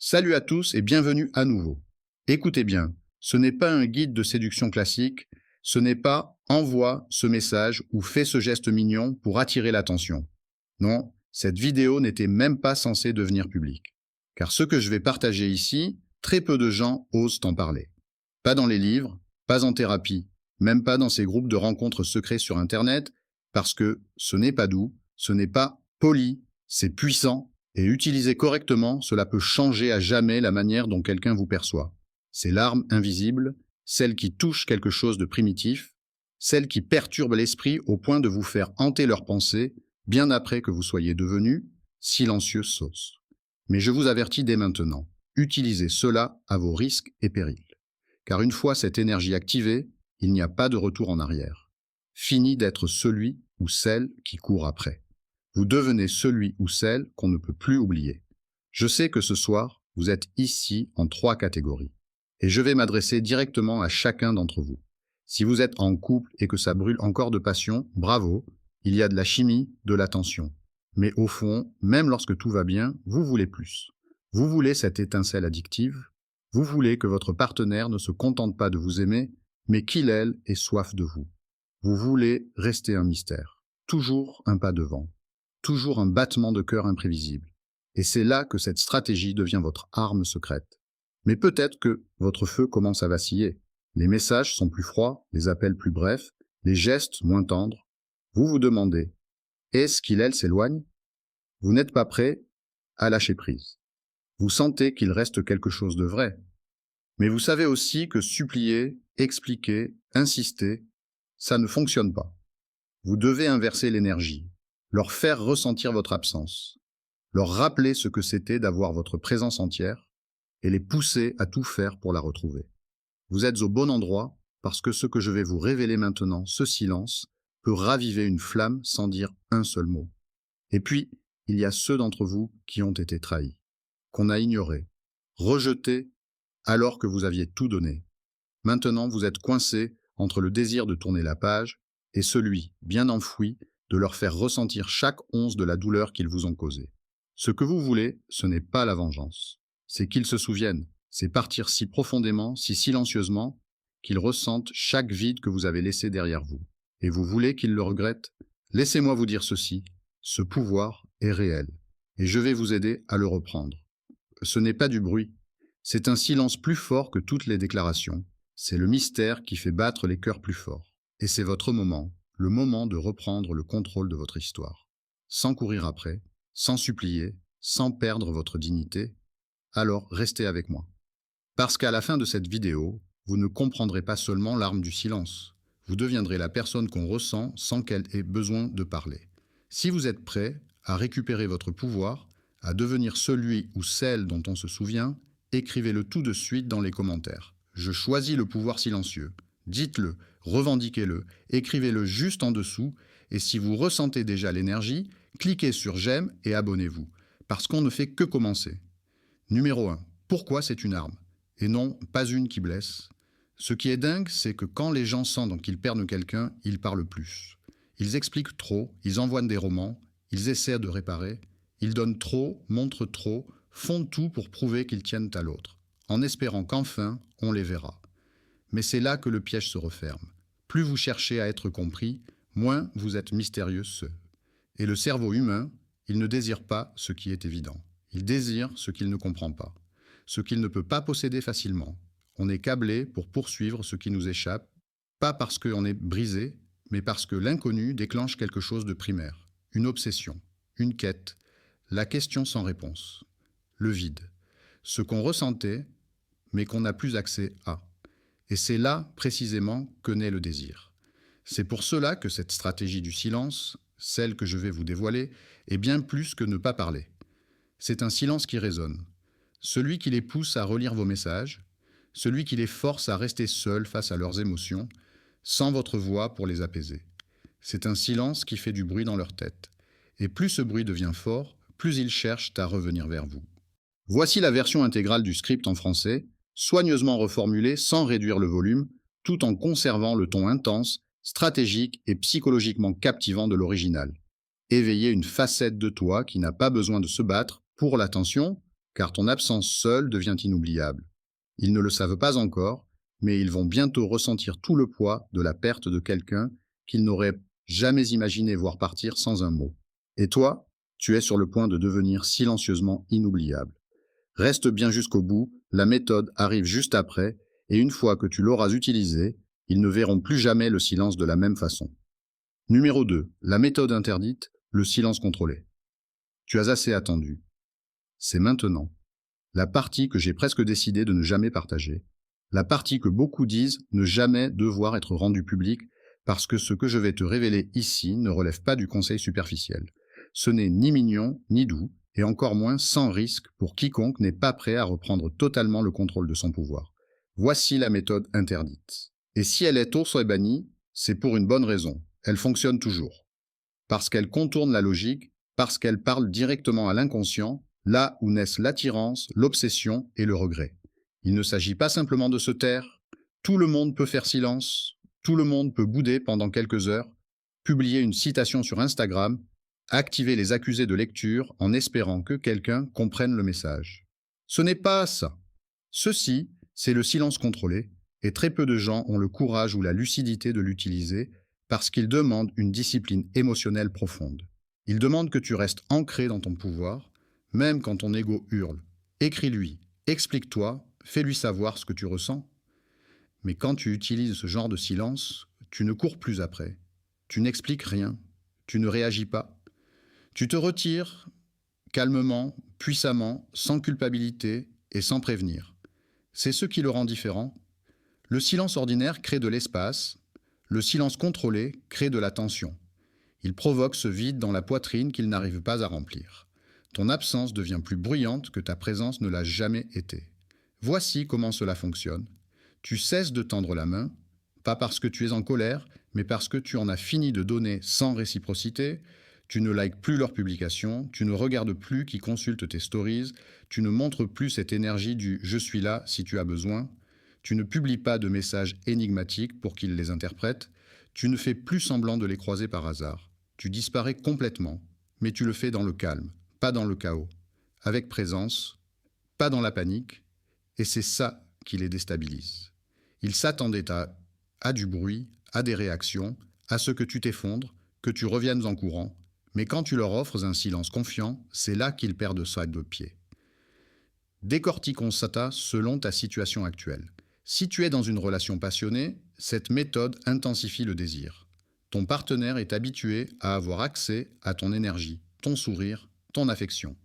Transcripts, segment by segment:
Salut à tous et bienvenue à nouveau. Écoutez bien, ce n'est pas un guide de séduction classique, ce n'est pas envoie ce message ou fais ce geste mignon pour attirer l'attention. Non, cette vidéo n'était même pas censée devenir publique. Car ce que je vais partager ici, très peu de gens osent en parler. Pas dans les livres, pas en thérapie, même pas dans ces groupes de rencontres secrets sur Internet, parce que ce n'est pas doux, ce n'est pas poli, c'est puissant, et utilisé correctement, cela peut changer à jamais la manière dont quelqu'un vous perçoit. C'est l'arme invisible, celle qui touche quelque chose de primitif, celle qui perturbe l'esprit au point de vous faire hanter leurs pensées, bien après que vous soyez devenu silencieux sauce. Mais je vous avertis dès maintenant, utilisez cela à vos risques et périls. Car une fois cette énergie activée, il n'y a pas de retour en arrière. Fini d'être celui ou celle qui court après. Vous devenez celui ou celle qu'on ne peut plus oublier. Je sais que ce soir, vous êtes ici en 3 catégories. Et je vais m'adresser directement à chacun d'entre vous. Si vous êtes en couple et que ça brûle encore de passion, bravo, il y a de la chimie, de l'attention. Mais au fond, même lorsque tout va bien, vous voulez plus. Vous voulez cette étincelle addictive. Vous voulez que votre partenaire ne se contente pas de vous aimer, mais qu'il, elle, ait soif de vous. Vous voulez rester un mystère. Toujours un pas devant. Toujours un battement de cœur imprévisible. Et c'est là que cette stratégie devient votre arme secrète. Mais peut-être que votre feu commence à vaciller. Les messages sont plus froids, les appels plus brefs, les gestes moins tendres. Vous vous demandez, est-ce qu'il, elle, s'éloigne? Vous n'êtes pas prêt à lâcher prise. Vous sentez qu'il reste quelque chose de vrai. Mais vous savez aussi que supplier, expliquer, insister, ça ne fonctionne pas. Vous devez inverser l'énergie, leur faire ressentir votre absence, leur rappeler ce que c'était d'avoir votre présence entière et les pousser à tout faire pour la retrouver. Vous êtes au bon endroit parce que ce que je vais vous révéler maintenant, ce silence, peut raviver une flamme sans dire un seul mot. Et puis, il y a ceux d'entre vous qui ont été trahis, qu'on a ignorés, rejetés alors que vous aviez tout donné. Maintenant, vous êtes coincés entre le désir de tourner la page et celui, bien enfoui, de leur faire ressentir chaque once de la douleur qu'ils vous ont causée. Ce que vous voulez, ce n'est pas la vengeance. C'est qu'ils se souviennent, c'est partir si profondément, si silencieusement, qu'ils ressentent chaque vide que vous avez laissé derrière vous. Et vous voulez qu'ils le regrettent? Laissez-moi vous dire ceci, ce pouvoir est réel, et je vais vous aider à le reprendre. Ce n'est pas du bruit, c'est un silence plus fort que toutes les déclarations, c'est le mystère qui fait battre les cœurs plus forts. Et c'est votre moment, le moment de reprendre le contrôle de votre histoire. Sans courir après, sans supplier, sans perdre votre dignité, alors restez avec moi. Parce qu'à la fin de cette vidéo, vous ne comprendrez pas seulement l'arme du silence. Vous deviendrez la personne qu'on ressent sans qu'elle ait besoin de parler. Si vous êtes prêt à récupérer votre pouvoir, à devenir celui ou celle dont on se souvient, écrivez-le tout de suite dans les commentaires. Je choisis le pouvoir silencieux. Dites-le, revendiquez-le, écrivez-le juste en dessous, et si vous ressentez déjà l'énergie, cliquez sur j'aime et abonnez-vous, parce qu'on ne fait que commencer. Numéro 1. Pourquoi c'est une arme? Et non, pas une qui blesse. Ce qui est dingue, c'est que quand les gens sentent qu'ils perdent quelqu'un, ils parlent plus. Ils expliquent trop, ils envoient des romans, ils essaient de réparer, ils donnent trop, montrent trop, font tout pour prouver qu'ils tiennent à l'autre, en espérant qu'enfin, on les verra. Mais c'est là que le piège se referme. Plus vous cherchez à être compris, moins vous êtes mystérieux seul. Et le cerveau humain, il ne désire pas ce qui est évident. Il désire ce qu'il ne comprend pas, ce qu'il ne peut pas posséder facilement. On est câblé pour poursuivre ce qui nous échappe, pas parce qu'on est brisé, mais parce que l'inconnu déclenche quelque chose de primaire, une obsession, une quête, la question sans réponse, le vide, ce qu'on ressentait, mais qu'on n'a plus accès à. Et c'est là, précisément, que naît le désir. C'est pour cela que cette stratégie du silence, celle que je vais vous dévoiler, est bien plus que ne pas parler. C'est un silence qui résonne. Celui qui les pousse à relire vos messages, celui qui les force à rester seuls face à leurs émotions, sans votre voix pour les apaiser. C'est un silence qui fait du bruit dans leur tête. Et plus ce bruit devient fort, plus ils cherchent à revenir vers vous. Voici la version intégrale du script en français, soigneusement reformulée sans réduire le volume, tout en conservant le ton intense, stratégique et psychologiquement captivant de l'original. Éveiller une facette de toi qui n'a pas besoin de se battre pour l'attention, car ton absence seule devient inoubliable. Ils ne le savent pas encore, mais ils vont bientôt ressentir tout le poids de la perte de quelqu'un qu'ils n'auraient jamais imaginé voir partir sans un mot. Et toi, tu es sur le point de devenir silencieusement inoubliable. Reste bien jusqu'au bout, la méthode arrive juste après, et une fois que tu l'auras utilisée, ils ne verront plus jamais le silence de la même façon. Numéro 2. La méthode interdite, le silence contrôlé. Tu as assez attendu. C'est maintenant. La partie que j'ai presque décidé de ne jamais partager. La partie que beaucoup disent ne jamais devoir être rendue publique parce que ce que je vais te révéler ici ne relève pas du conseil superficiel. Ce n'est ni mignon, ni doux, et encore moins sans risque pour quiconque n'est pas prêt à reprendre totalement le contrôle de son pouvoir. Voici la méthode interdite. Et si elle est et bannie, c'est pour une bonne raison. Elle fonctionne toujours. Parce qu'elle contourne la logique, parce qu'elle parle directement à l'inconscient, là où naissent l'attirance, l'obsession et le regret. Il ne s'agit pas simplement de se taire. Tout le monde peut faire silence, tout le monde peut bouder pendant quelques heures, publier une citation sur Instagram, activer les accusés de lecture en espérant que quelqu'un comprenne le message. Ce n'est pas ça. Ceci, c'est le silence contrôlé, et très peu de gens ont le courage ou la lucidité de l'utiliser parce qu'il demande une discipline émotionnelle profonde. Il demande que tu restes ancré dans ton pouvoir, même quand ton ego hurle. Écris-lui, explique-toi, fais-lui savoir ce que tu ressens. Mais quand tu utilises ce genre de silence, tu ne cours plus après. Tu n'expliques rien. Tu ne réagis pas. Tu te retires calmement, puissamment, sans culpabilité et sans prévenir. C'est ce qui le rend différent. Le silence ordinaire crée de l'espace. Le silence contrôlé crée de la tension. Il provoque ce vide dans la poitrine qu'il n'arrive pas à remplir. Ton absence devient plus bruyante que ta présence ne l'a jamais été. Voici comment cela fonctionne. Tu cesses de tendre la main, pas parce que tu es en colère, mais parce que tu en as fini de donner sans réciprocité. Tu ne likes plus leurs publications, tu ne regardes plus qui consulte tes stories, tu ne montres plus cette énergie du « je suis là si tu as besoin », tu ne publies pas de messages énigmatiques pour qu'ils les interprètent, tu ne fais plus semblant de les croiser par hasard. Tu disparais complètement, mais tu le fais dans le calme, pas dans le chaos, avec présence, pas dans la panique, et c'est ça qui les déstabilise. Ils s'attendaient à du bruit, à des réactions, à ce que tu t'effondres, que tu reviennes en courant, mais quand tu leur offres un silence confiant, c'est là qu'ils perdent ça de pied. Décortiquons ça selon ta situation actuelle. Si tu es dans une relation passionnée, cette méthode intensifie le désir. Ton partenaire est habitué à avoir accès à ton énergie, ton sourire, ton affection.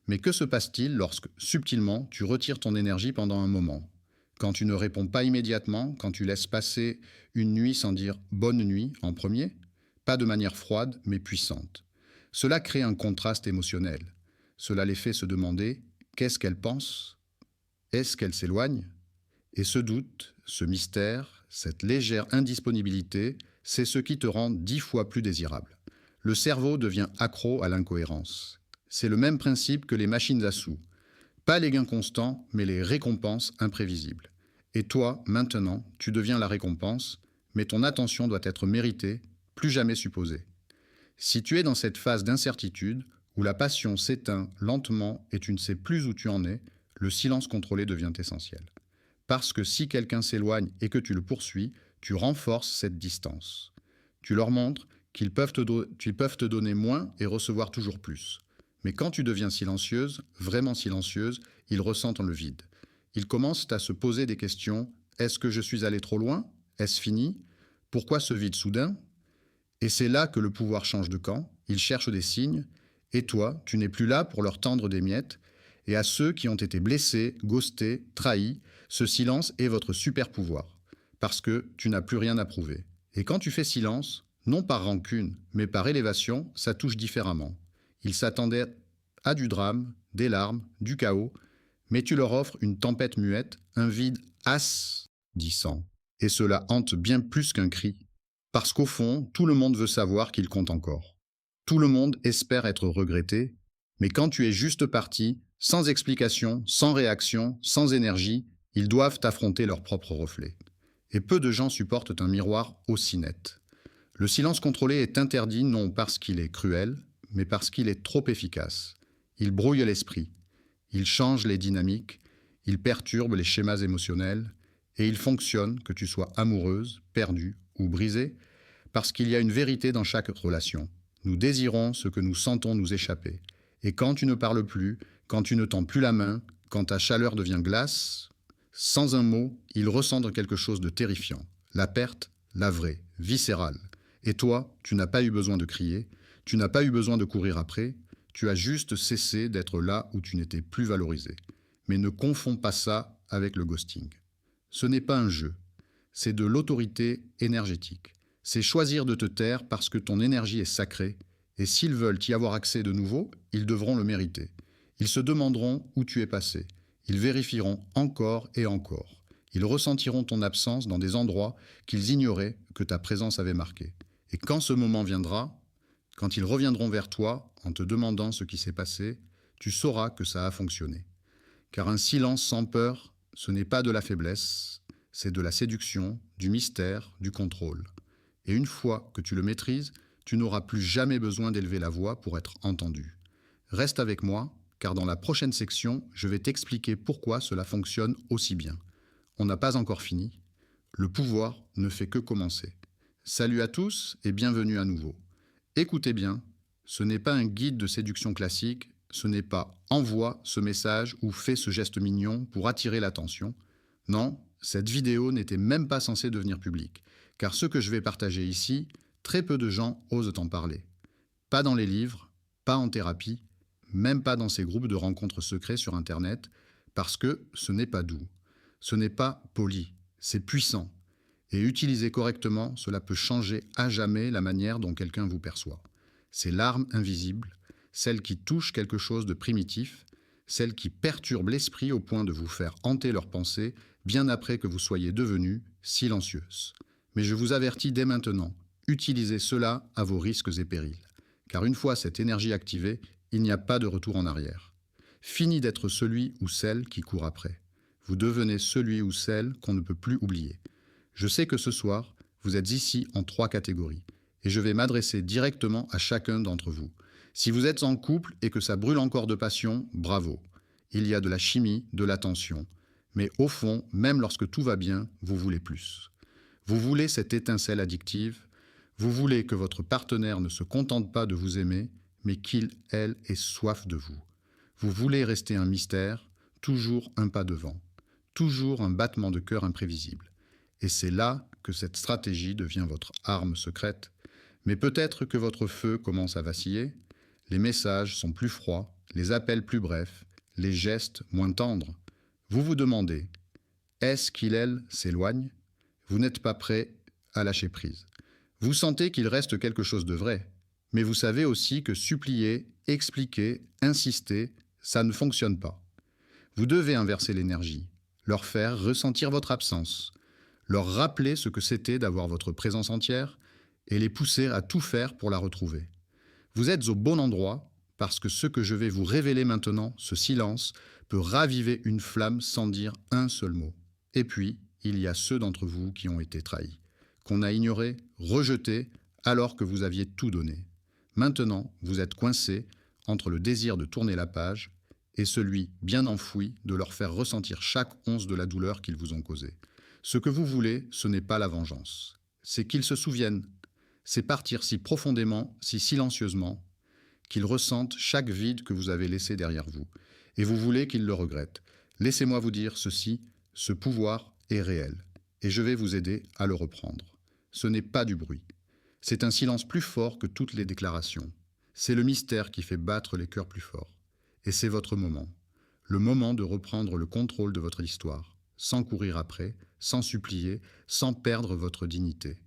Mais que se passe-t-il lorsque, subtilement, tu retires ton énergie pendant un moment? Quand tu ne réponds pas immédiatement, quand tu laisses passer une nuit sans dire « bonne nuit » en premier? Pas de manière froide, mais puissante. Cela crée un contraste émotionnel. Cela les fait se demander « qu'est-ce qu'elle pense? Est-ce qu'elle s'éloigne ?» Et ce doute, ce mystère, cette légère indisponibilité, c'est ce qui te rend 10 fois plus désirable. Le cerveau devient accro à l'incohérence. C'est le même principe que les machines à sous. Pas les gains constants, mais les récompenses imprévisibles. Et toi, maintenant, tu deviens la récompense, mais ton attention doit être méritée, plus jamais supposée. Si tu es dans cette phase d'incertitude, où la passion s'éteint lentement et tu ne sais plus où tu en es, le silence contrôlé devient essentiel. Parce que si quelqu'un s'éloigne et que tu le poursuis, tu renforces cette distance. Tu leur montres qu'ils peuvent te donner moins et recevoir toujours plus. Mais quand tu deviens silencieuse, vraiment silencieuse, ils ressentent le vide. Ils commencent à se poser des questions. Est-ce que je suis allé trop loin? Est-ce fini? Pourquoi ce vide soudain? Et c'est là que le pouvoir change de camp. Ils cherchent des signes. Et toi, tu n'es plus là pour leur tendre des miettes. Et à ceux qui ont été blessés, ghostés, trahis, ce silence est votre super pouvoir. Parce que tu n'as plus rien à prouver. Et quand tu fais silence, non par rancune, mais par élévation, ça touche différemment. Ils s'attendaient à du drame, des larmes, du chaos, mais tu leur offres une tempête muette, un vide assourdissant. Et cela hante bien plus qu'un cri. Parce qu'au fond, tout le monde veut savoir qu'il compte encore. Tout le monde espère être regretté, mais quand tu es juste parti, sans explication, sans réaction, sans énergie, ils doivent affronter leur propre reflet. Et peu de gens supportent un miroir aussi net. Le silence contrôlé est interdit non parce qu'il est cruel, mais parce qu'il est trop efficace. Il brouille l'esprit. Il change les dynamiques, il perturbe les schémas émotionnels, et il fonctionne, que tu sois amoureuse, perdue ou brisée, parce qu'il y a une vérité dans chaque relation. Nous désirons ce que nous sentons nous échapper. Et quand tu ne parles plus, quand tu ne tends plus la main, quand ta chaleur devient glace, sans un mot, ils ressentent quelque chose de terrifiant. La perte, la vraie, viscérale. Et toi, tu n'as pas eu besoin de crier, tu n'as pas eu besoin de courir après, tu as juste cessé d'être là où tu n'étais plus valorisé. Mais ne confonds pas ça avec le ghosting. Ce n'est pas un jeu, c'est de l'autorité énergétique. C'est choisir de te taire parce que ton énergie est sacrée, et s'ils veulent y avoir accès de nouveau, ils devront le mériter. Ils se demanderont où tu es passé. Ils vérifieront encore et encore. Ils ressentiront ton absence dans des endroits qu'ils ignoraient que ta présence avait marqué. Et quand ce moment viendra, quand ils reviendront vers toi en te demandant ce qui s'est passé, tu sauras que ça a fonctionné. Car un silence sans peur, ce n'est pas de la faiblesse, c'est de la séduction, du mystère, du contrôle. Et une fois que tu le maîtrises, tu n'auras plus jamais besoin d'élever la voix pour être entendu. Reste avec moi, car dans la prochaine section, je vais t'expliquer pourquoi cela fonctionne aussi bien. On n'a pas encore fini. Le pouvoir ne fait que commencer. Salut à tous et bienvenue à nouveau. Écoutez bien, ce n'est pas un guide de séduction classique, ce n'est pas « envoie ce message » ou « fais ce geste mignon » pour attirer l'attention. Non, cette vidéo n'était même pas censée devenir publique, car ce que je vais partager ici, très peu de gens osent en parler. Pas dans les livres, pas en thérapie, même pas dans ces groupes de rencontres secrets sur Internet, parce que ce n'est pas doux, ce n'est pas poli, c'est puissant. Et utilisé correctement, cela peut changer à jamais la manière dont quelqu'un vous perçoit. C'est l'arme invisible, celle qui touche quelque chose de primitif, celle qui perturbe l'esprit au point de vous faire hanter leurs pensées, bien après que vous soyez devenue silencieuse. Mais je vous avertis dès maintenant, utilisez cela à vos risques et périls. Car une fois cette énergie activée, il n'y a pas de retour en arrière. Fini d'être celui ou celle qui court après. Vous devenez celui ou celle qu'on ne peut plus oublier. Je sais que ce soir, vous êtes ici en 3 catégories, et je vais m'adresser directement à chacun d'entre vous. Si vous êtes en couple et que ça brûle encore de passion, bravo. Il y a de la chimie, de la tension. Mais au fond, même lorsque tout va bien, vous voulez plus. Vous voulez cette étincelle addictive. Vous voulez que votre partenaire ne se contente pas de vous aimer, mais qu'il, elle, ait soif de vous. Vous voulez rester un mystère, toujours un pas devant, toujours un battement de cœur imprévisible. Et c'est là que cette stratégie devient votre arme secrète. Mais peut-être que votre feu commence à vaciller, les messages sont plus froids, les appels plus brefs, les gestes moins tendres. Vous vous demandez, est-ce qu'il, elle, s'éloigne ? Vous n'êtes pas prêt à lâcher prise. Vous sentez qu'il reste quelque chose de vrai, mais vous savez aussi que supplier, expliquer, insister, ça ne fonctionne pas. Vous devez inverser l'énergie, leur faire ressentir votre absence, leur rappeler ce que c'était d'avoir votre présence entière et les pousser à tout faire pour la retrouver. Vous êtes au bon endroit parce que ce que je vais vous révéler maintenant, ce silence, peut raviver une flamme sans dire un seul mot. Et puis, il y a ceux d'entre vous qui ont été trahis, qu'on a ignorés, rejetés, alors que vous aviez tout donné. Maintenant, vous êtes coincés entre le désir de tourner la page et celui, bien enfoui, de leur faire ressentir chaque once de la douleur qu'ils vous ont causée. Ce que vous voulez, ce n'est pas la vengeance. C'est qu'ils se souviennent. C'est partir si profondément, si silencieusement, qu'ils ressentent chaque vide que vous avez laissé derrière vous. Et vous voulez qu'ils le regrettent. Laissez-moi vous dire ceci, ce pouvoir est réel. Et je vais vous aider à le reprendre. Ce n'est pas du bruit. C'est un silence plus fort que toutes les déclarations. C'est le mystère qui fait battre les cœurs plus forts. Et c'est votre moment. Le moment de reprendre le contrôle de votre histoire, sans courir après, sans supplier, sans perdre votre dignité.